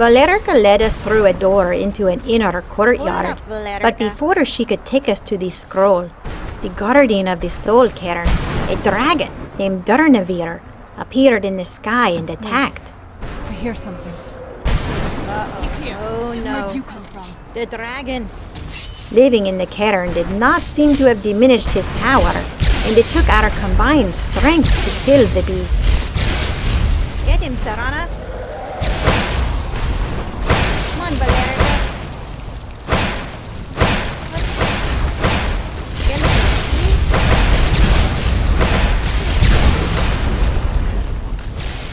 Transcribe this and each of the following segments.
Valerica led us through a door into an inner courtyard, Hold up, Valerica. but before she could take us to the scroll, the guardian of the Soul Cairn, a dragon named Durnehviir, appeared in the sky and attacked. I hear something. He's here. Oh no. Where'd you come from? The dragon. Living in the cairn did not seem to have diminished his power, and it took our combined strength to kill the beast. Get him, Serana. Come on, Valerica. Get him.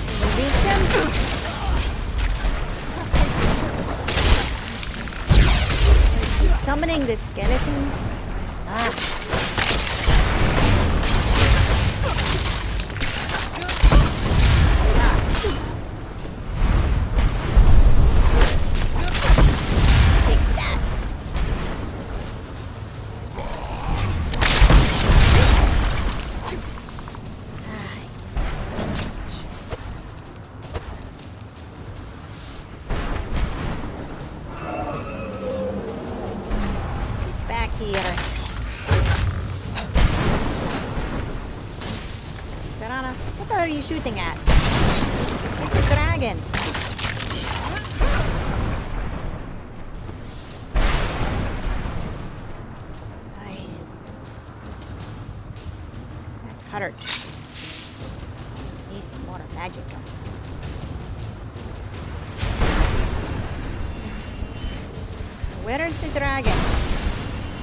Can you reach him? Is he summoning the skeletons? Here. Serana, what the hell are you shooting at? It's a dragon. That hurt. Needs more magic. Where is the dragon?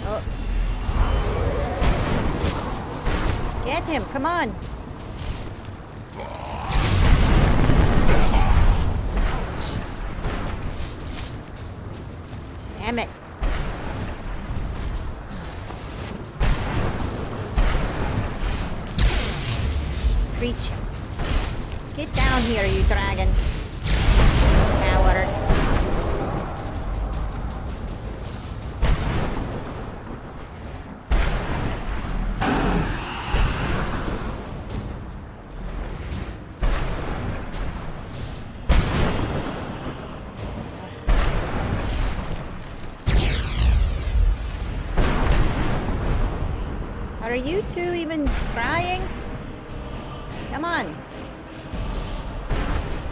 Oh. Get him, come on. Damn it. Reach him. Get down here, you dragon. Coward. Are you two even trying? Come on.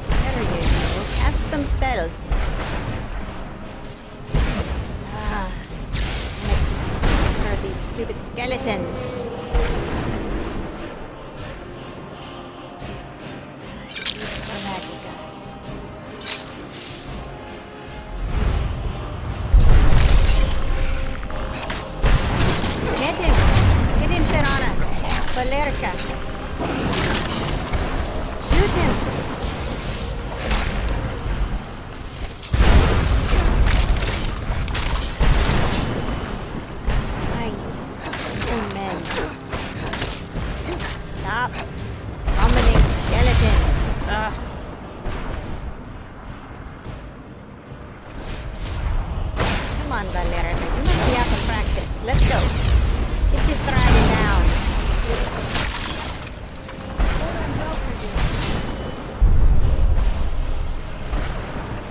There you go. Cast some spells. What are these stupid skeletons? Get him! Get him, Serana! Valerica! Shoot him! Amen. Stop summoning skeletons! Ugh. Come on, Valerica. You must be out of practice. Let's go. Get this dragon down.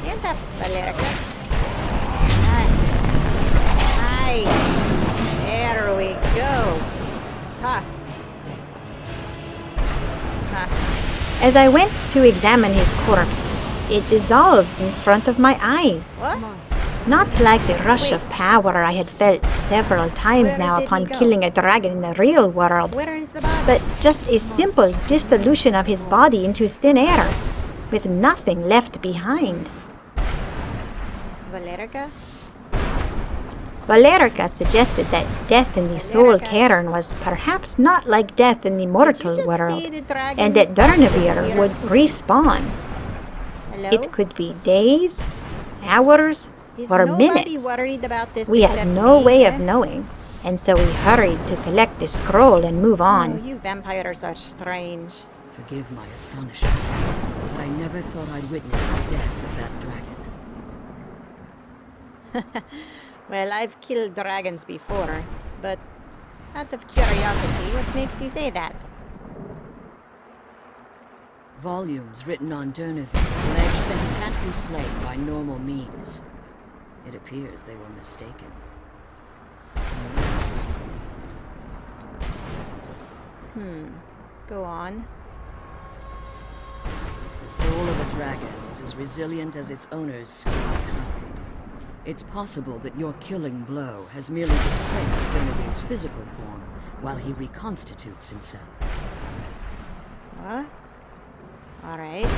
Stand up, Valerica. Hi. There we go. Ha. Ha. As I went to examine his corpse, it dissolved in front of my eyes. What? Not like the rush of power I had felt several times Where now did upon he go? killing a dragon in the real world, Where is the body? but just a simple dissolution of his body into thin air, with nothing left behind. Valerica? Valerica suggested that death in the Soul Cairn was perhaps not like death in the mortal world, and that Durnehviir would respawn. Hello? It could be days, hours, Is or nobody minutes. worried about this We had except no me, way eh? of knowing, and so we hurried to collect the scroll and move Oh, on. you vampires are strange. Forgive my astonishment, but I never thought I'd witness the death of that dragon. Well, I've killed dragons before, but out of curiosity, what makes you say that? Volumes written on Durnehviir allege then he can't be slain by normal means. It appears they were mistaken. Unless... Go on. The soul of a dragon is as resilient as its owner's skin and hide. It's possible that your killing blow has merely displaced Durnehviir's physical form while he reconstitutes himself. What? Alright.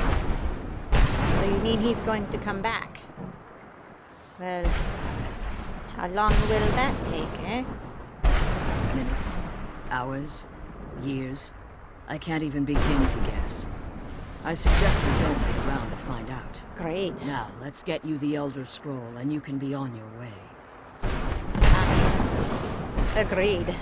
So you mean he's going to come back? Well, how long will that take, eh? Minutes, hours, years. I can't even begin to guess. I suggest we don't wait around to find out. Great. Now, let's get you the Elder Scroll and you can be on your way. Agreed.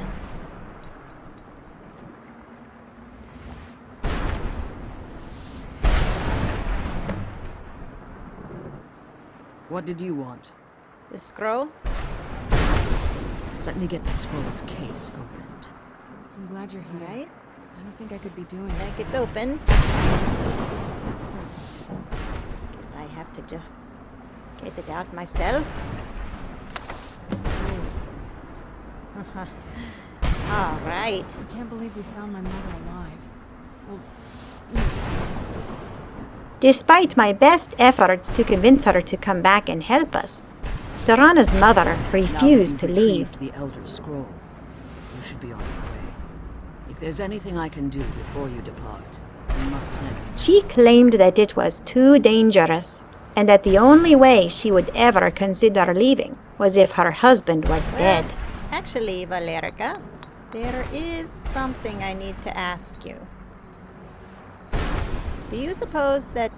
What did you want? The scroll? Let me get the scroll's case opened. I'm glad you're here. Right? I don't think I could be doing Like this. it's open. Guess I have to just get it out myself. All right. I can't believe we found my mother alive. Well, Despite my best efforts to convince her to come back and help us, Serana's mother refused to Now that you've leave. retrieved the Elder Scroll, you should be on your way. If there's anything I can do before you depart, you must let me know. She claimed that it was too dangerous, and that the only way she would ever consider leaving was if her husband was dead. Actually, Valerica, there is something I need to ask you. Do you suppose that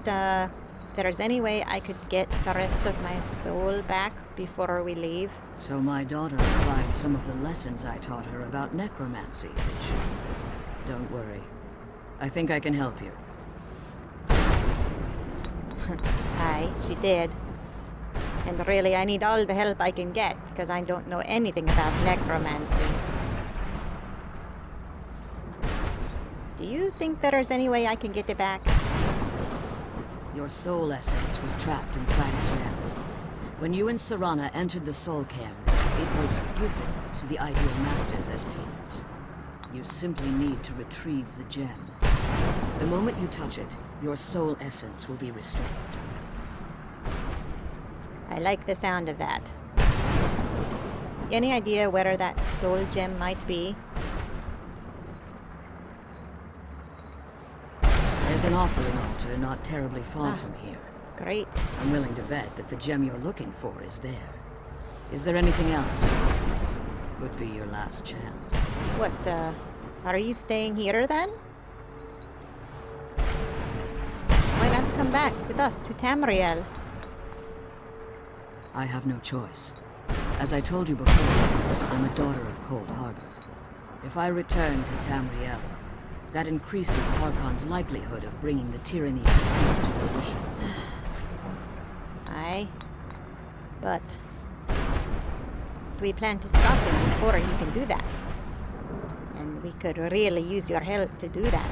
there's any way I could get the rest of my soul back before we leave? So my daughter applied some of the lessons I taught her about necromancy, did she? Don't worry. I think I can help you. Aye, she did. And really, I need all the help I can get, because I don't know anything about necromancy. Do you think there's any way I can get it back? Your soul essence was trapped inside a gem. When you and Serana entered the Soul Cairn, it was given to the Ideal Masters as payment. You simply need to retrieve the gem. The moment you touch it, your soul essence will be restored. I like the sound of that. Any idea where that soul gem might be? There's an offering altar not terribly far from here. Great. I'm willing to bet that the gem you're looking for is there. Is there anything else? Could be your last chance. What, are you staying here then? Why not come back with us to Tamriel? I have no choice. As I told you before, I'm a daughter of Cold Harbor. If I return to Tamriel, that increases Harkon's likelihood of bringing the tyranny of the sun to fruition. Aye. But we plan to stop him before he can do that. And we could really use your help to do that.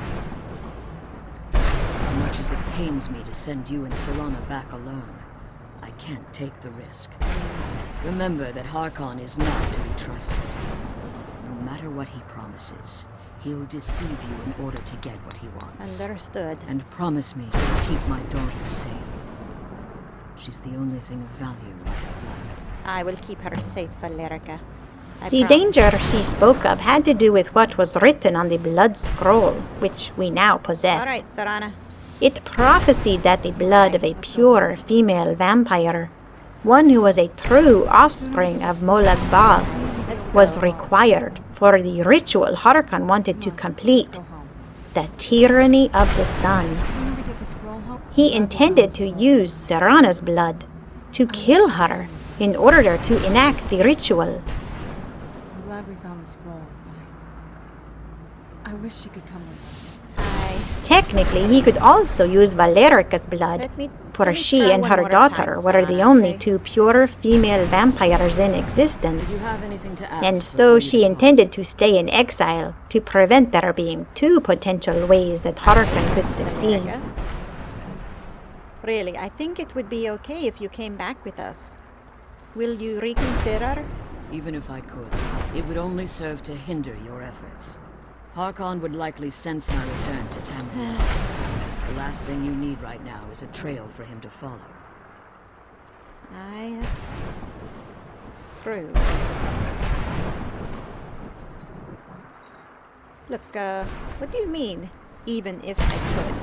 As much as it pains me to send you and Serana back alone, I can't take the risk. Remember that Harkon is not to be trusted. No matter what he promises, he'll deceive you in order to get what he wants. Understood. And promise me to keep my daughter safe. She's the only thing of value I have left. I will keep her safe, Valerica. I The promise. danger she spoke of had to do with what was written on the blood scroll, which we now possessed. All right, Serana. It prophesied that the blood of a pure female vampire, one who was a true offspring of Molag Bal, was required for the ritual Harkon wanted to complete, Go home. the tyranny of the sun. The sooner we get the scroll home, He intended to use Serana's blood to kill her in order to enact the ritual. I'm glad we found the scroll, but I wish she could come with us. Aye. Technically, he could also use Valerica's blood, Let me for try she and one her more daughter time, were the Serana, only okay? two pure female vampires in Do existence. you have anything to ask? And before so you she depart? intended to stay in exile to prevent there being two potential ways that Harkon could succeed. Valerica? Really, I think it would be okay if you came back with us. Will you reconsider? Even if I could, it would only serve to hinder your efforts. Harkon would likely sense my return to Tamriel. The last thing you need right now is a trail for him to follow. Aye, that's true. Look, what do you mean, even if I could?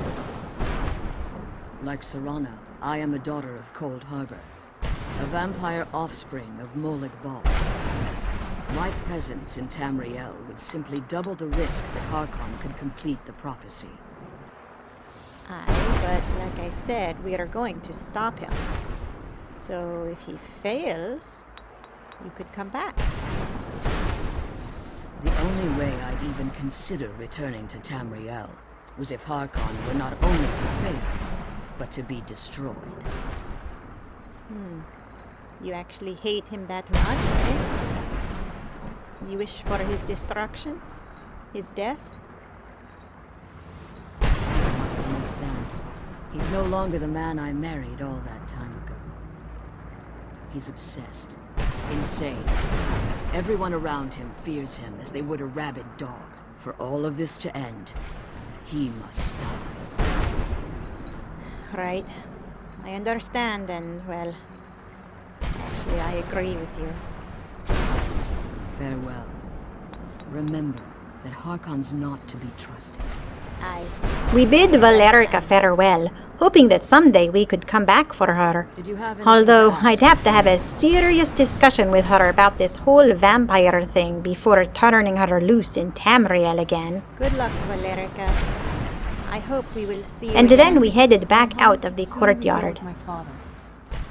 Like Serana, I am a daughter of Cold Harbor, a vampire offspring of Molag Bal. My presence in Tamriel would simply double the risk that Harkon could complete the prophecy. Aye, but like I said, we are going to stop him. So if he fails, you could come back. The only way I'd even consider returning to Tamriel was if Harkon were not only to fail, but to be destroyed. You actually hate him that much, eh? You wish for his destruction? His death? You must understand, he's no longer the man I married all that time ago. He's obsessed, insane. Everyone around him fears him as they would a rabid dog. For all of this to end, he must die. Right. I understand and, well, actually I agree with you. Farewell. Remember that Harkon's not to be trusted. We bid Valerica farewell, hoping that someday we could come back for her. Did you have anything Although to ask? I'd have to have a serious discussion with her about this whole vampire thing before turning her loose in Tamriel again. Good luck, Valerica. I hope we will see you And again. then we headed back out of the Soon we deal courtyard. with my father.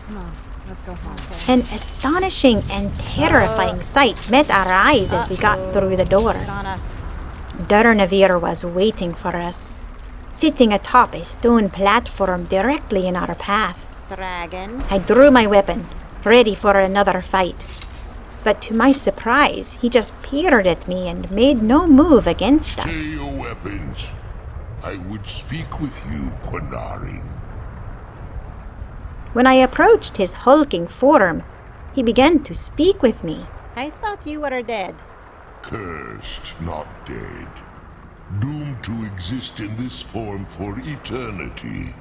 Come on, let's go home. An astonishing and terrifying sight met our eyes as we got through the door. Serana, Durnehviir was waiting for us, sitting atop a stone platform directly in our path. dragon. I drew my weapon, ready for another fight. But to my surprise, he just peered at me and made no move against us. Stay your weapons. I would speak with you, Quinarin. When I approached his hulking form, he began to speak with me. I thought you were dead. Cursed, not dead. Doomed to exist in this form for eternity.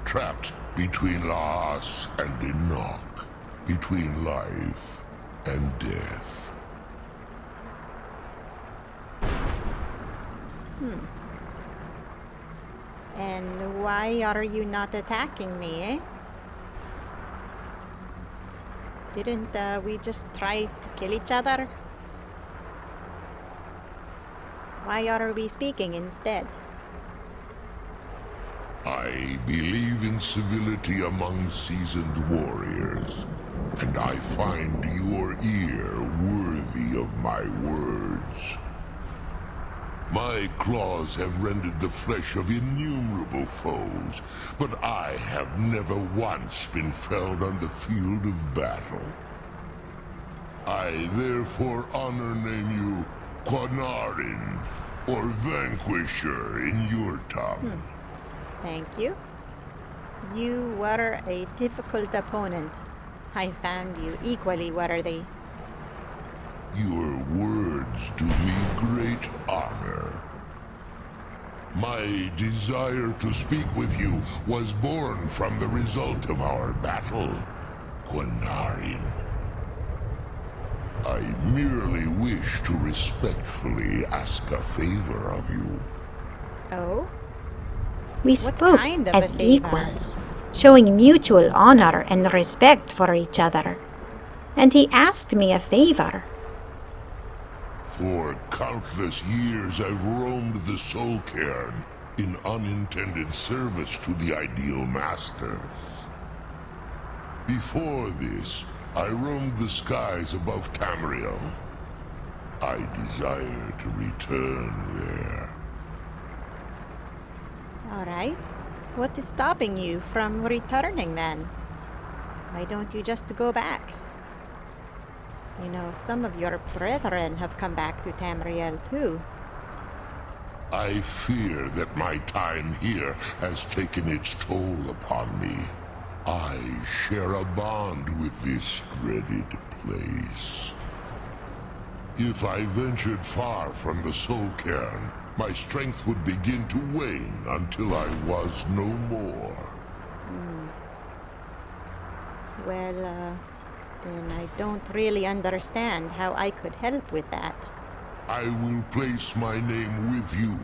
Trapped between Laas and Enoch. Between life and death. And why are you not attacking me, eh? Didn't we just try to kill each other? Why are we speaking instead? I believe in civility among seasoned warriors, and I find your ear worthy of my words. My claws have rended the flesh of innumerable foes, but I have never once been felled on the field of battle. I therefore honor name you Quinarin, or Vanquisher in your tongue. Thank you. You were a difficult opponent. I found you equally worthy. Your words do me great honor. My desire to speak with you was born from the result of our battle, Quinarin. I merely wish to respectfully ask a favor of you. Oh? We What spoke kind of as a favor? equals, showing mutual honor and respect for each other. And he asked me a favor. For countless years I've roamed the Soul Cairn in unintended service to the ideal masters. Before this, I roamed the skies above Tamriel. I desire to return there. Alright. What is stopping you from returning then? Why don't you just go back? You know, some of your brethren have come back to Tamriel too. I fear that my time here has taken its toll upon me. I share a bond with this dreaded place. If I ventured far from the Soul Cairn, my strength would begin to wane until I was no more. Well, then I don't really understand how I could help with that. I will place my name with you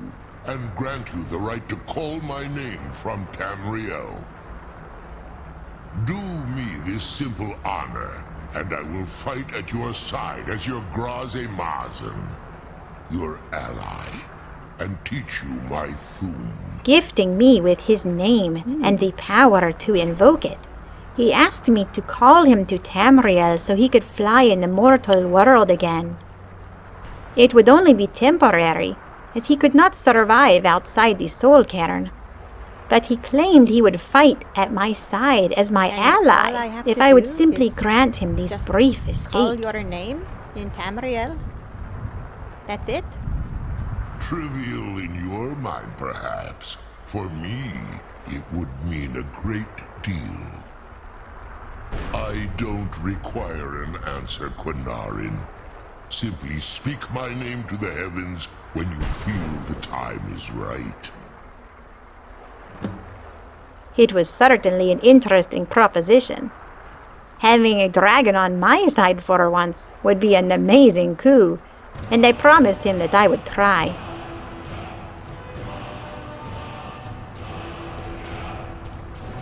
and grant you the right to call my name from Tamriel. Do me this simple honor, and I will fight at your side as your Graze Mazen, your ally, and teach you my Thum. Gifting me with his name and the power to invoke it. He asked me to call him to Tamriel so he could fly in the mortal world again. It would only be temporary, as he could not survive outside the Soul Cairn. But he claimed he would fight at my side as my And all I ally have if to I would do simply is grant him these just brief Call escapes. your name in Tamriel? That's it? Trivial in your mind, perhaps. For me, it would mean a great deal. I don't require an answer, Quinarin. Simply speak my name to the heavens when you feel the time is right. It was certainly an interesting proposition. Having a dragon on my side for once would be an amazing coup, and I promised him that I would try.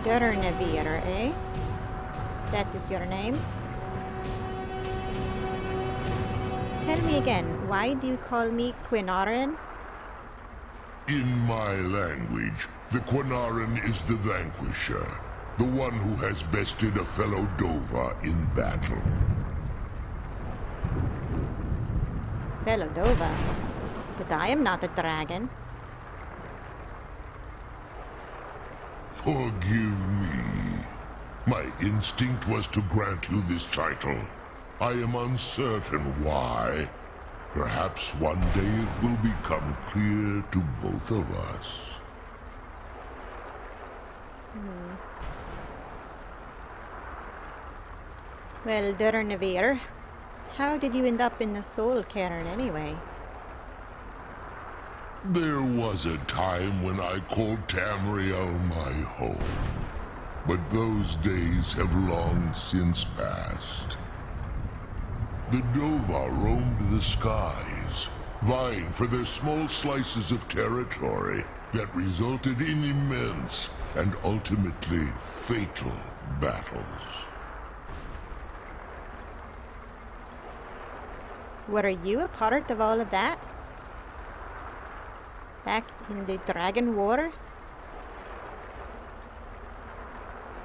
Durnehviir, eh? That is your name? Tell me again, why do you call me Quinarin? In my language, the Quinarin is the vanquisher, the one who has bested a fellow Dova in battle. Fellow Dova. But I am not a dragon. Forgive me. My instinct was to grant you this title. I am uncertain why. Perhaps one day it will become clear to both of us. Well, Durnehviir, how did you end up in the Soul Cairn anyway? There was a time when I called Tamriel my home. But those days have long since passed. The Dova roamed the skies, vying for their small slices of territory that resulted in immense and ultimately fatal battles. Were you a part of all of that? Back in the Dragon War?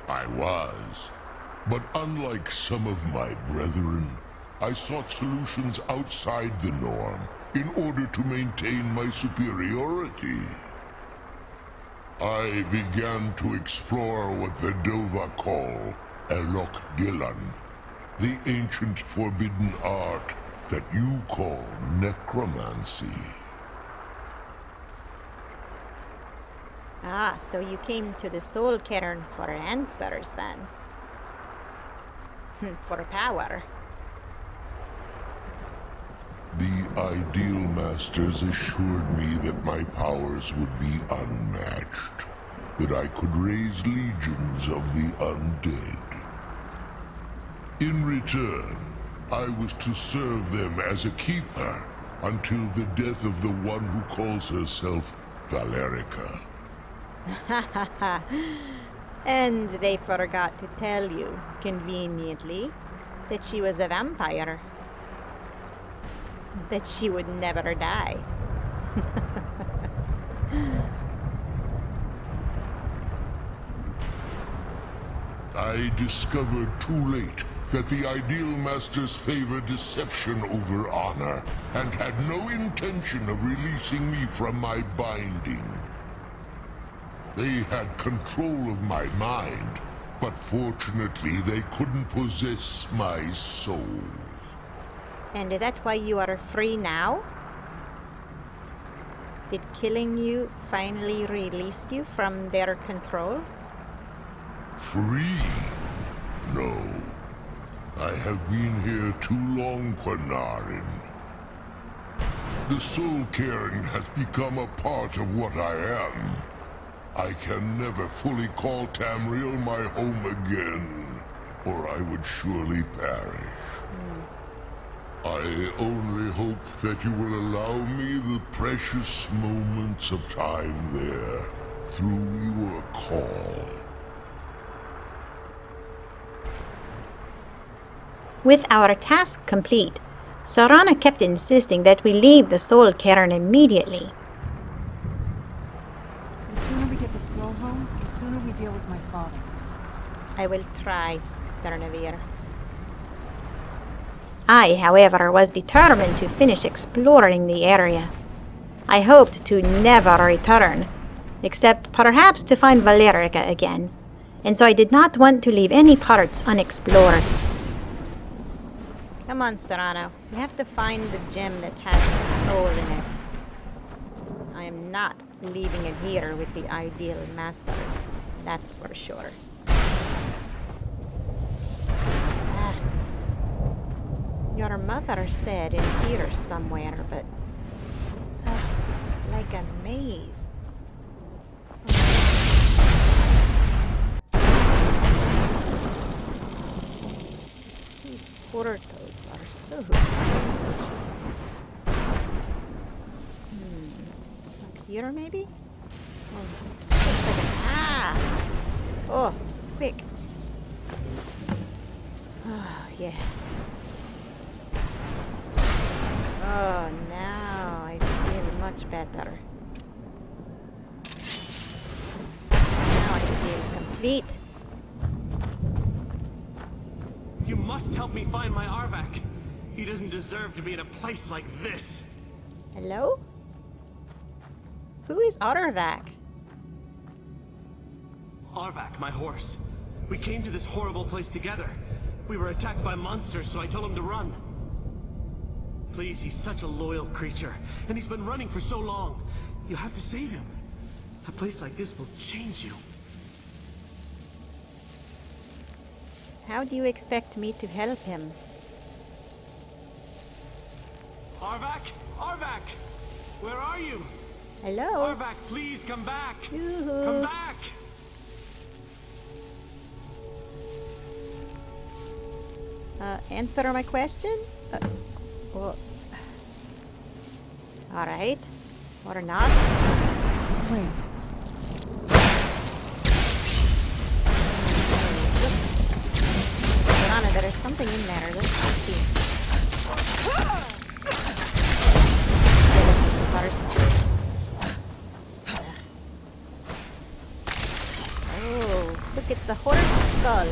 I was. But unlike some of my brethren, I sought solutions outside the norm in order to maintain my superiority. I began to explore what the Dova call Elok Gillan, the ancient forbidden art that you call necromancy. Ah, so you came to the Soul Cairn for answers then. For power. The Ideal Masters assured me that my powers would be unmatched, that I could raise legions of the undead. In return, I was to serve them as a keeper until the death of the one who calls herself Valerica. And they forgot to tell you, conveniently, that she was a vampire. That she would never die. I discovered too late that the Ideal Masters favor deception over honor, and had no intention of releasing me from my binding. They had control of my mind, but fortunately they couldn't possess my soul. And is that why you are free now? Did killing you finally release you from their control? Free? No. I have been here too long, Quanarin. The Soul Cairn has become a part of what I am. I can never fully call Tamriel my home again, or I would surely perish. I only hope that you will allow me the precious moments of time there, through your call. With our task complete, Serana kept insisting that we leave the Soul Cairn immediately. The sooner we get the scroll home, the sooner we deal with my father. I will try, Durnehviir. I, however, was determined to finish exploring the area. I hoped to never return, except perhaps to find Valerica again, and so I did not want to leave any parts unexplored. Come on, Serana. We have to find the gem that has the soul in it. I am not leaving it here with the ideal masters. That's for sure. Your mother said in here somewhere, but this is like a maze. These portals are so strange. Up here, maybe? Oh, looks like oh, quick. Oh, yes. Oh, now I feel much better. Now I feel complete. You must help me find my Arvak. He doesn't deserve to be in a place like this. Hello? Who is Arvak? Arvak, my horse. We came to this horrible place together. We were attacked by monsters, so I told him to run. Please, he's such a loyal creature, and he's been running for so long. You have to save him. A place like this will change you. How do you expect me to help him? Arvak? Arvak! Where are you? Hello? Arvak, please come back! Yoo-hoo. Come back! Answer my question? Well, alright. Or not. Wait. Serana, there is something in there. Let's see. Skeletons first. Oh, look at the horse skull.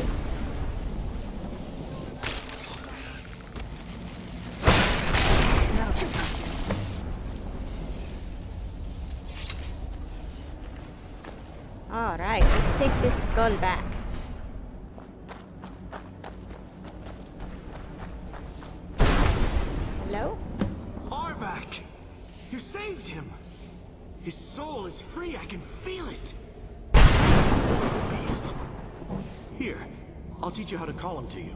Alright, let's take this skull back. Hello? Arvak! You saved him! His soul is free, I can feel it! He's a loyal beast. Here, I'll teach you how to call him to you.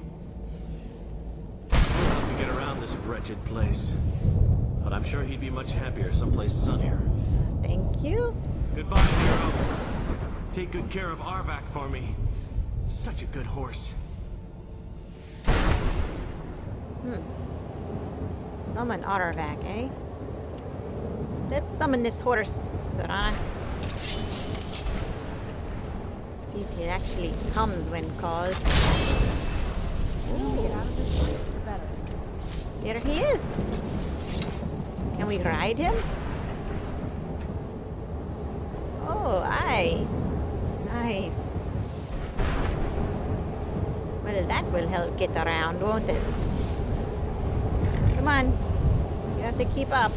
He'll help me get around this wretched place. But I'm sure he'd be much happier someplace sunnier. Thank you. Goodbye, hero. Take good care of Arvak for me. Such a good horse. Summon Arvak, eh? Let's summon this horse, Serana. See if he actually comes when called. The sooner we get out of this place, the better. There he is. Can we ride him? Oh, aye. Nice. Well, that will help get around, won't it? Come on. You have to keep up.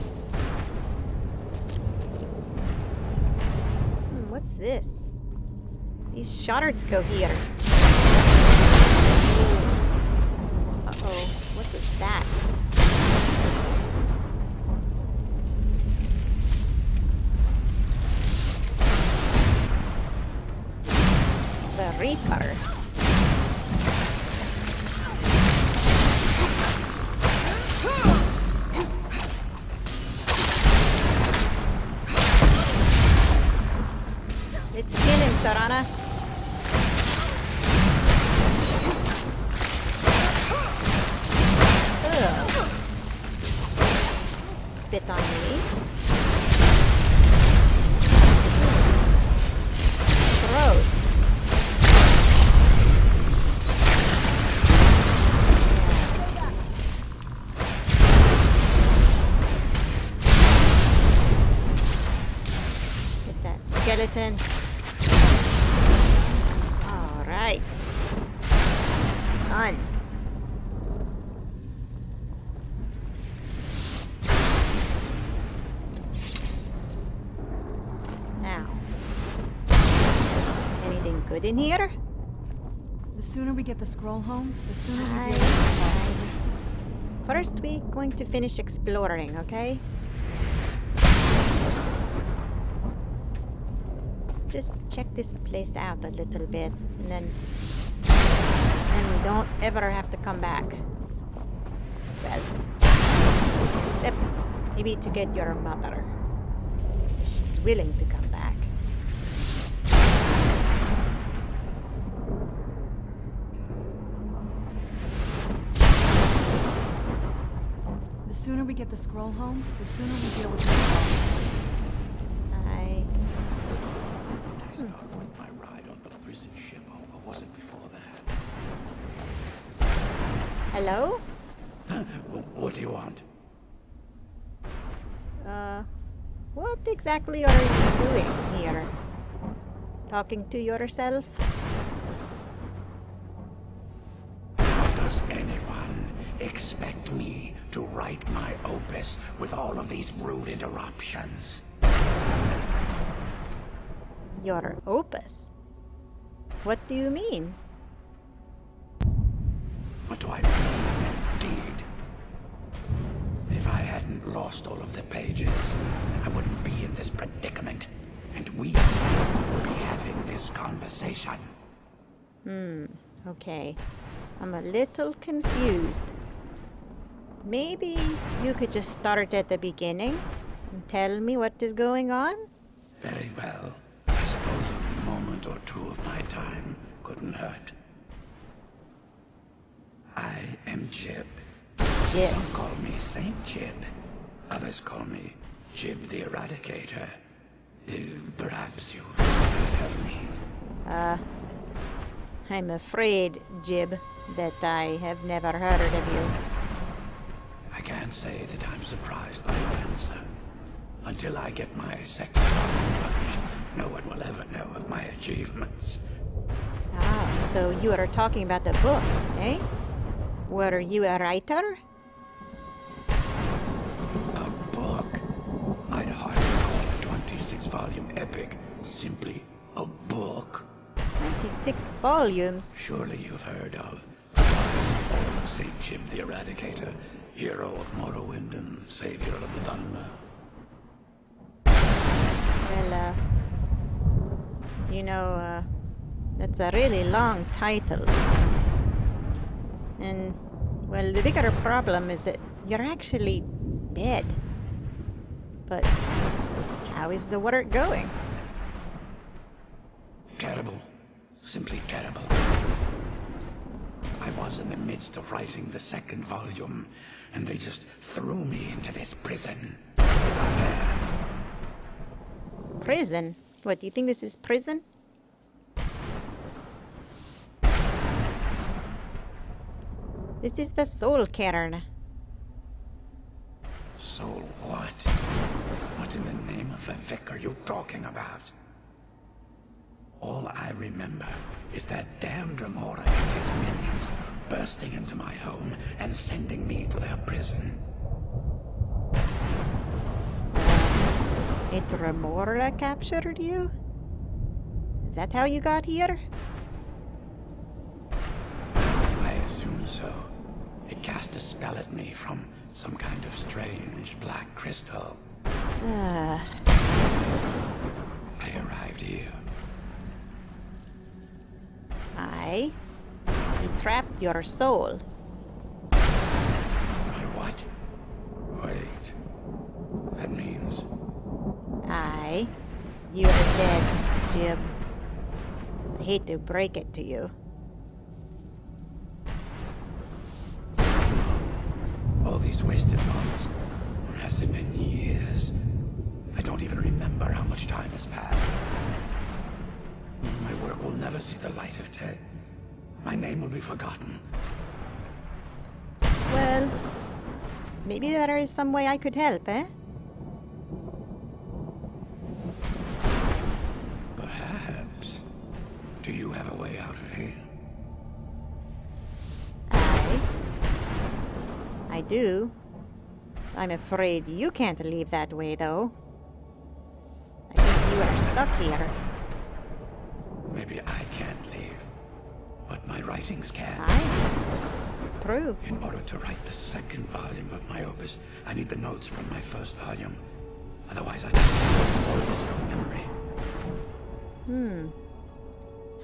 What's this? These shards go here. Uh-oh. What is that? Reaper. Let's kill him, Serana. Ugh. Spit on me. Gross. Get that skeleton. Alright. Done. Now. Anything good in here? The sooner we get the scroll home, the sooner we Aye, deal with my fault. aye. First, we're going to finish exploring, okay? Just check this place out a little bit, and then we don't ever have to come back. Well, except maybe to get your mother. She's willing to come back. The sooner we get the scroll home, the sooner we deal with my fault. I I start with my ride on the prison ship, or was it before that? Hello? What do you want? What exactly are you doing here? Talking to yourself? How does anyone expect me to write my opus with all of these rude interruptions? Your opus? What do you mean? What do I mean, indeed? If I hadn't lost all of the pages, I wouldn't be in this predicament, and we wouldn't be having this conversation. Okay. I'm a little confused. Maybe you could just start at the beginning and tell me what is going on? Very well. I suppose a moment or two of my time couldn't hurt. I am Jib. Jib. Some call me Saint Jib. Others call me Jib the Eradicator. Perhaps you've heard of me. I'm afraid, Jib, that I have never heard of you. I can't say that I'm surprised by your answer. Until I get my second volume published, no one will ever know of my achievements. Ah, so you are talking about the book, eh? Were you a writer? A book? I'd hardly call a 26-volume epic simply a book. 26 volumes? Surely you've heard of The Rise and Fall of Saint Jib the Eradicator, hero of Morrowind and savior of the Thunder. Well, that's a really long title. And, well, the bigger problem is that you're actually dead. But how is the work going? Terrible. Simply terrible. I was in the midst of writing the second volume, and they just threw me into this prison. It's unfair. Prison? What, do you think this is prison? This is the Soul Cairn. Soul what? What in the name of the Vic are you talking about? All I remember is that damn Durnehviir and his minions bursting into my home and sending me to their prison. A Durnehviir captured you? Is that how you got here? I assume so. It cast a spell at me from some kind of strange black crystal. I arrived here. Aye. He trapped your soul. My what? Wait. That means... Aye. You are dead, Jib. I hate to break it to you. All these wasted months. Or has it been years? I don't even remember how much time has passed. My work will never see the light of day. My name will be forgotten. Well, maybe there is some way I could help, eh? Perhaps. Do you have a way out of here? I do. I'm afraid you can't leave that way, though. I think you are stuck here. Maybe I can't leave, but my writings can. Aye. True. In order to write the second volume of my opus, I need the notes from my first volume. Otherwise, I just have all of this from memory.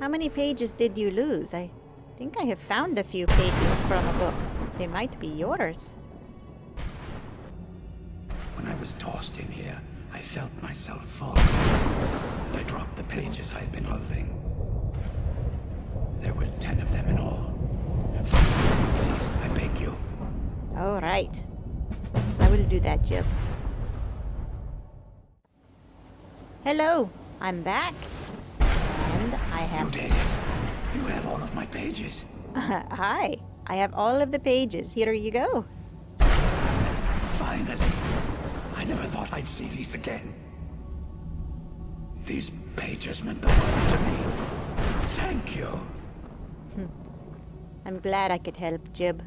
How many pages did you lose? I think I have found a few pages from a book. They might be yours. When I was tossed in here, I felt myself fall, and I dropped the pages I had been holding. There were 10 of them in all. Please, I beg you. All right. I will do that, Jib. Hello, I'm back. And I have... You did it. You have all of my pages. Hi, I have all of the pages. Here you go. Finally. I never thought I'd see these again. These pages meant the world to me. Thank you. I'm glad I could help, Jib.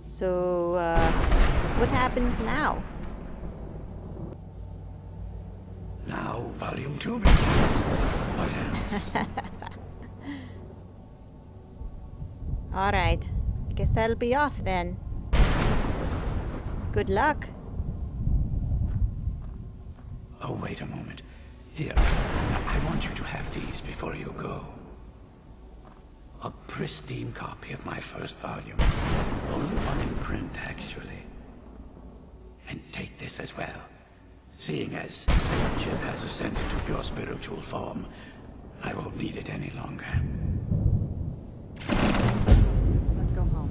So, what happens now? Now, Volume 2 begins. What else? Alright, I guess I'll be off then. Good luck. Oh, wait a moment. Here, I want you to have these before you go. A pristine copy of my first volume. Only one in print, actually. And take this as well. Seeing as Saint Jib has ascended to pure spiritual form, I won't need it any longer. Let's go home.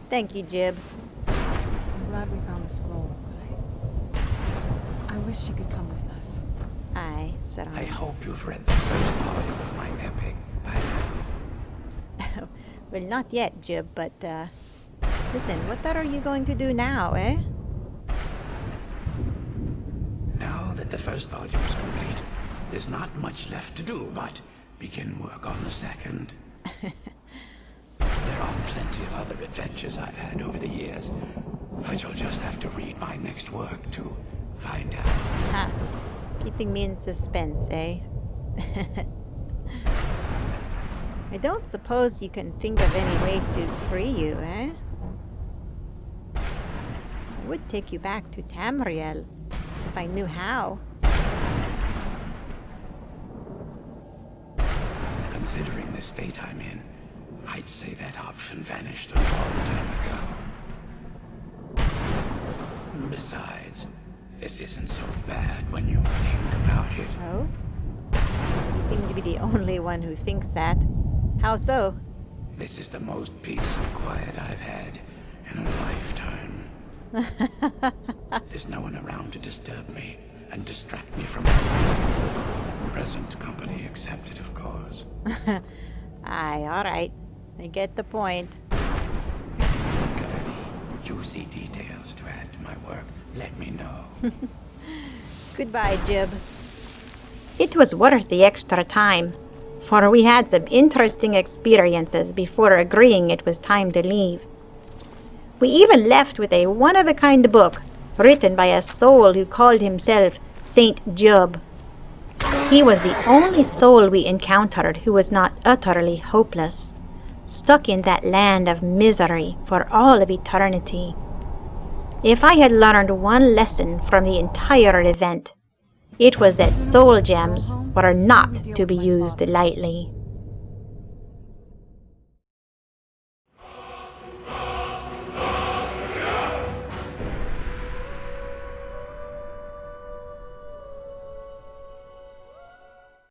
Thank you, Jib. I'm glad we found the scroll. I wish you could come with us. Aye, Serana. I hope you've read the first volume of my epic by now. Well, not yet, Jib, but, listen, what are you going to do now, eh? Now that the first volume is complete, there's not much left to do but begin work on the second. There are plenty of other adventures I've had over the years, but you'll just have to read my next work to find out. Ha! Keeping me in suspense, eh? I don't suppose you can think of any way to free you, eh? I would take you back to Tamriel, if I knew how. Considering the state I'm in, I'd say that option vanished a long time ago. Besides, this isn't so bad when you think about it. Oh? You seem to be the only one who thinks that. How so? This is the most peace and quiet I've had in a lifetime. There's no one around to disturb me and distract me from my work. Present company accepted, of course. Aye, alright. I get the point. If you think of any juicy details to add to my work, let me know. Goodbye, Jib. It was worth the extra time, for we had some interesting experiences before agreeing it was time to leave. We even left with a one-of-a-kind book written by a soul who called himself Saint Jib. He was the only soul we encountered who was not utterly hopeless, stuck in that land of misery for all of eternity. If I had learned one lesson from the entire event, It was that soul gems were not to be used lightly.